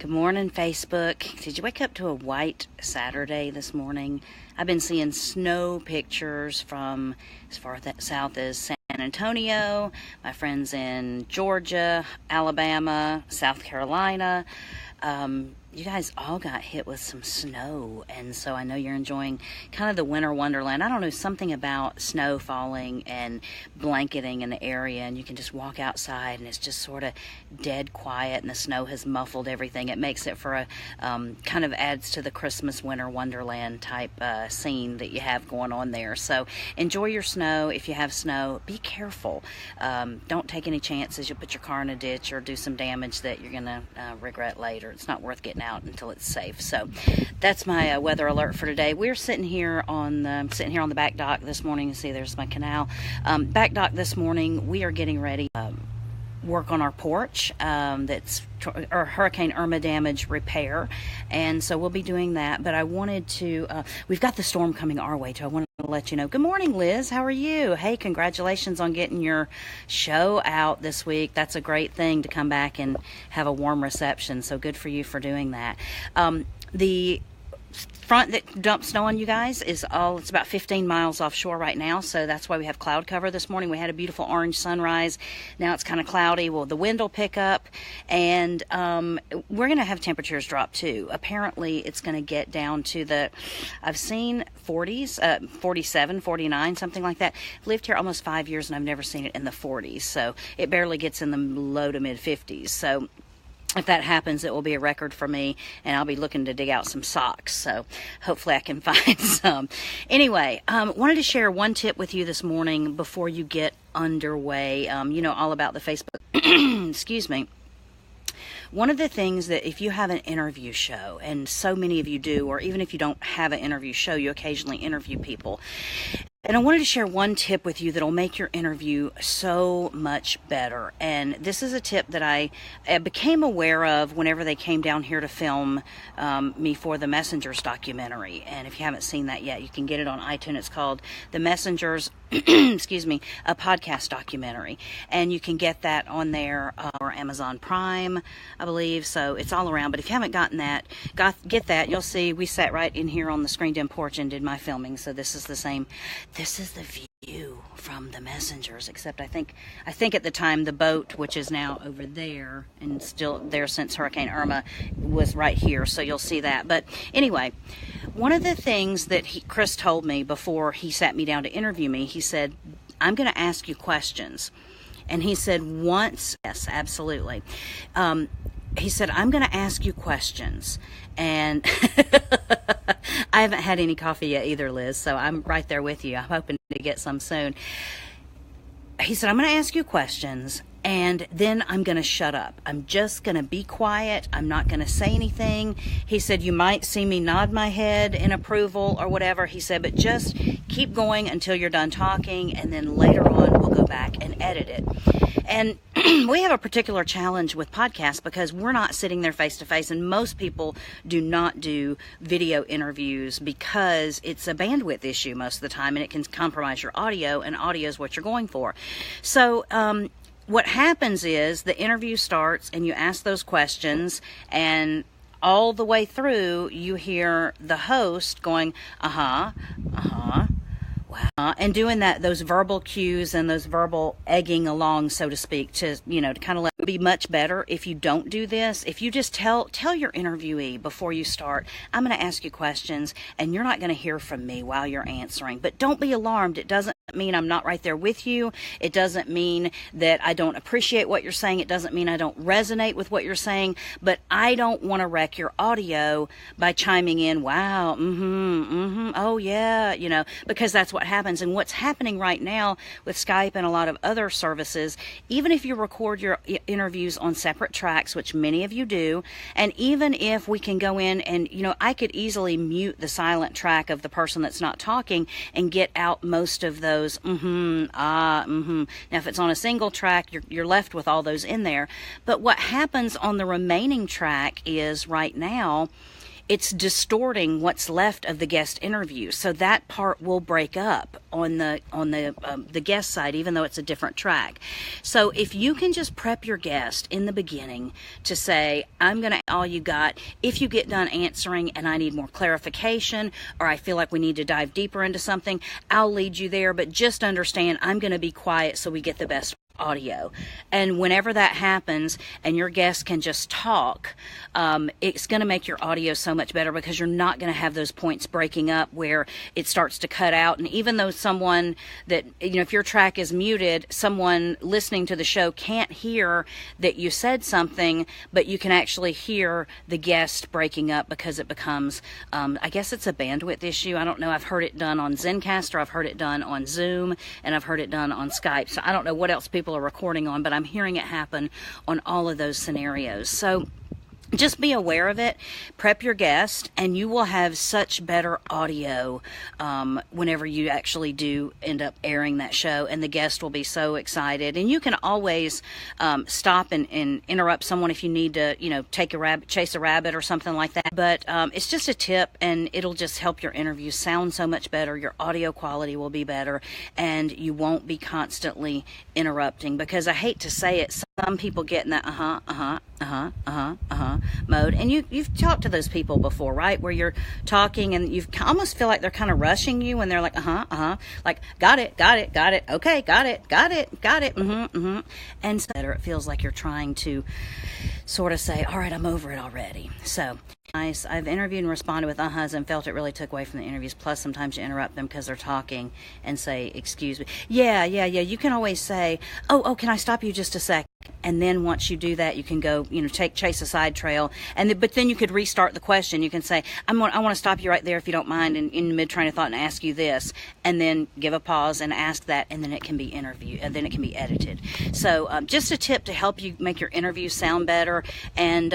Good morning, Facebook. Did you wake up to a white Saturday this morning? I've been seeing snow pictures from as far south as San Antonio, my friends in Georgia, Alabama, South Carolina. You guys all got hit with some snow, and so I know you're enjoying kind of the winter wonderland. I don't know, something about snow falling and blanketing in the area, and you can just walk outside and it's just sort of dead quiet, and the snow has muffled everything. It makes it for a kind of adds to the Christmas winter wonderland type scene that you have going on there. So enjoy your snow. If you have snow, be careful. Don't take any chances. You'll put your car in a ditch or do some damage that you're gonna regret later. It's not worth getting out until it's safe. So that's my weather alert for today. We're sitting here on the back dock this morning. You see there's my canal. Back dock this morning, we are getting ready work on our porch that's Hurricane Irma damage repair, and so we'll be doing that. But I wanted to we've got the storm coming our way too. I wanted to let you know. Good morning, Liz. How are you? Hey, congratulations on getting your show out this week. That's a great thing to come back and have a warm reception, so good for you for doing that. The front that dumped snow on you guys it's about 15 miles offshore right now, so that's why we have cloud cover this morning. We had a beautiful orange sunrise. Now it's kind of cloudy. Well, the wind will pick up, and we're going to have temperatures drop too. Apparently it's going to get down to I've seen 40s, 47, 49, something like that. I've lived here almost 5 years and I've never seen it in the 40s, so it barely gets in the low to mid 50s. So if that happens, it will be a record for me, and I'll be looking to dig out some socks. So hopefully I can find some. Anyway, wanted to share one tip with you this morning before you get underway. You know all about the Facebook. Excuse me. One of the things that if you have an interview show, and so many of you do, or even if you don't have an interview show, you occasionally interview people. And I wanted to share one tip with you that'll make your interview so much better. And this is a tip that I became aware of whenever they came down here to film me for the Messengers documentary. And if you haven't seen that yet, you can get it on iTunes. It's called The Messengers, excuse me, a podcast documentary. And you can get that on there or Amazon Prime, I believe. So it's all around. But if you haven't gotten that, get that. You'll see we sat right in here on the screened-in porch and did my filming. So this is the same. This is the view from the Messengers, except I think at the time the boat, which is now over there and still there since Hurricane Irma, was right here, so you'll see that. But anyway, one of the things that Chris told me before he sat me down to interview me, he said, I'm going to ask you questions. And he said yes, absolutely. He said, I'm going to ask you questions. And I haven't had any coffee yet either, Liz, so I'm right there with you. I'm hoping to get some soon. He said, I'm going to ask you questions, and then I'm going to shut up. I'm just going to be quiet. I'm not going to say anything. He said, you might see me nod my head in approval or whatever. He said, but just keep going until you're done talking, and then later on we'll go back and edit it. And we have a particular challenge with podcasts because we're not sitting there face to face, and most people do not do video interviews because it's a bandwidth issue most of the time, and it can compromise your audio, and audio is what you're going for. So what happens is the interview starts and you ask those questions, and all the way through you hear the host going, wow, and doing those verbal cues and those verbal egging along, so to speak, to kind of let it be much better if you don't do this. If you just tell your interviewee before you start, I'm going to ask you questions and you're not going to hear from me while you're answering. But don't be alarmed. It doesn't mean I'm not right there with you. It doesn't mean that I don't appreciate what you're saying. It doesn't mean I don't resonate with what you're saying, but I don't want to wreck your audio by chiming in, wow, oh yeah, because that's what happens. And what's happening right now with Skype and a lot of other services, even if you record your interviews on separate tracks, which many of you do, and even if we can go in and, I could easily mute the silent track of the person that's not talking and get out most of those Now, if it's on a single track, you're left with all those in there. But what happens on the remaining track is right now it's distorting what's left of the guest interview. So that part will break up on the guest side, even though it's a different track. So if you can just prep your guest in the beginning to say, I'm going to all you got. If you get done answering and I need more clarification, or I feel like we need to dive deeper into something, I'll lead you there. But just understand, I'm going to be quiet so we get the best audio. And whenever that happens and your guest can just talk, it's going to make your audio so much better, because you're not going to have those points breaking up where it starts to cut out. And even though someone that, if your track is muted, someone listening to the show can't hear that you said something, but you can actually hear the guest breaking up, because it becomes, I guess it's a bandwidth issue. I don't know. I've heard it done on Zencastr, I've heard it done on Zoom, and I've heard it done on Skype. So I don't know what else people are recording on, but I'm hearing it happen on all of those scenarios. So just be aware of it, prep your guest, and you will have such better audio whenever you actually do end up airing that show, and the guest will be so excited. And you can always stop and interrupt someone if you need to, chase a rabbit or something like that. But it's just a tip, and it'll just help your interview sound so much better. Your audio quality will be better, and you won't be constantly interrupting, because I hate to say it, some people get in that mode, and you've talked to those people before, right? Where you're talking and you almost feel like they're kind of rushing you, and they're like like got it, okay, got it, and so it feels like you're trying to sort of say, all right, I'm over it already. So nice. I've interviewed and responded with uhs and felt it really took away from the interviews. Plus, sometimes you interrupt them because they're talking and say, excuse me. Yeah. You can always say, oh, can I stop you just a sec? And then once you do that, you can go, chase a side trail. But then you could restart the question. You can say, I want to stop you right there if you don't mind, and in mid train of thought, and ask you this, and then give a pause and ask that, and then it can be interviewed, and then it can be edited. So just a tip to help you make your interview sound better, and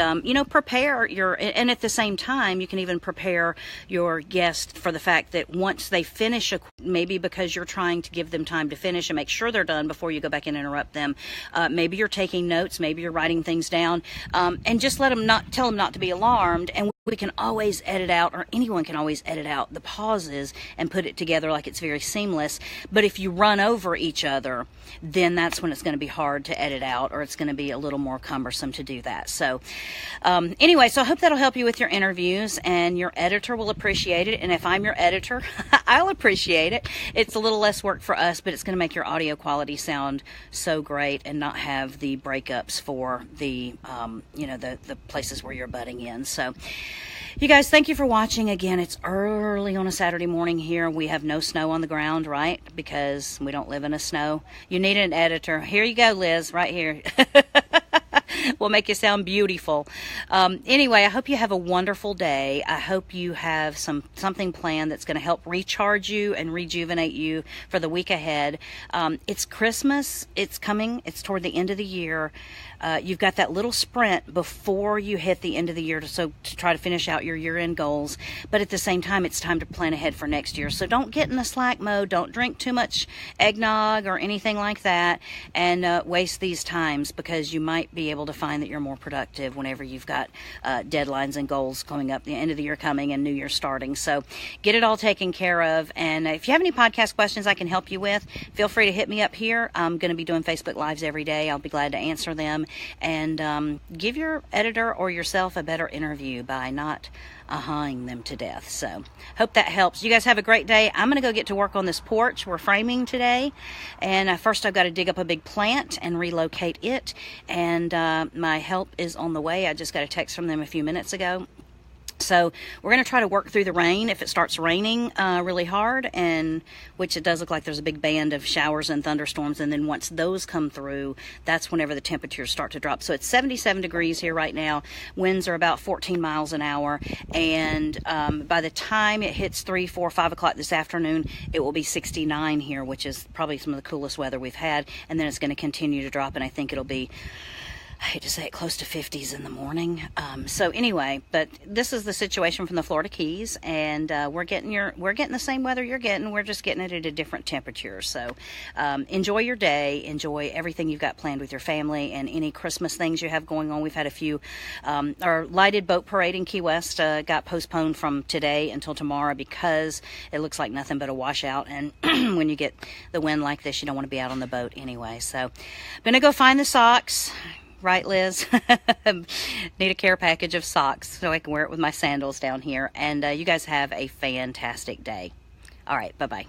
prepare and at the same time, you can even prepare your guest for the fact that once they finish, maybe because you're trying to give them time to finish and make sure they're done before you go back and interrupt them, maybe you're taking notes, maybe you're writing things down, and just tell them not to be alarmed. And we can always edit out, or anyone can always edit out the pauses and put it together like it's very seamless. But if you run over each other, then that's when it's going to be hard to edit out, or it's going to be a little more cumbersome to do that. So anyway, so I hope that'll help you with your interviews, and your editor will appreciate it. And if I'm your editor, I'll appreciate it. It's a little less work for us, but it's going to make your audio quality sound so great, and not have the breakups for the the places where you're butting in. So you guys, thank you for watching. Again, it's early on a Saturday morning here. We have no snow on the ground, right? Because we don't live in a snow. You need an editor. Here you go, Liz, right here. We'll make you sound beautiful. Anyway, I hope you have a wonderful day. I hope you have something planned that's going to help recharge you and rejuvenate you for the week ahead. It's Christmas. It's coming. It's toward the end of the year. You've got that little sprint before you hit the end of the year to try to finish out your year-end goals. But at the same time, it's time to plan ahead for next year. So don't get in the slack mode. Don't drink too much eggnog or anything like that, and waste these times, because you might be able to find that you're more productive whenever you've got deadlines and goals coming up, the end of the year coming and New Year starting. So get it all taken care of. And if you have any podcast questions I can help you with, feel free to hit me up here. I'm going to be doing Facebook Lives every day. I'll be glad to answer them. And give your editor or yourself a better interview by not ahhing them to death. So hope that helps. You guys have a great day. I'm going to go get to work on this porch we're framing today. And first I've got to dig up a big plant and relocate it. And my help is on the way. I just got a text from them a few minutes ago. So we're going to try to work through the rain if it starts raining really hard, and which it does look like there's a big band of showers and thunderstorms. And then once those come through, that's whenever the temperatures start to drop. So it's 77 degrees here right now. Winds are about 14 miles an hour. And by the time it hits 3, 4, 5 o'clock this afternoon, it will be 69 here, which is probably some of the coolest weather we've had. And then it's going to continue to drop, and I think it'll be I hate to say it, close to 50s in the morning. So anyway, but this is the situation from the Florida Keys, and we're getting the same weather you're getting. We're just getting it at a different temperature. So enjoy your day, enjoy everything you've got planned with your family, and any Christmas things you have going on. We've had a few. Our lighted boat parade in Key West got postponed from today until tomorrow because it looks like nothing but a washout. And when you get the wind like this, you don't want to be out on the boat anyway. So I'm gonna go find the socks. Right, Liz? Need a care package of socks so I can wear it with my sandals down here. And you guys have a fantastic day. All right, bye-bye.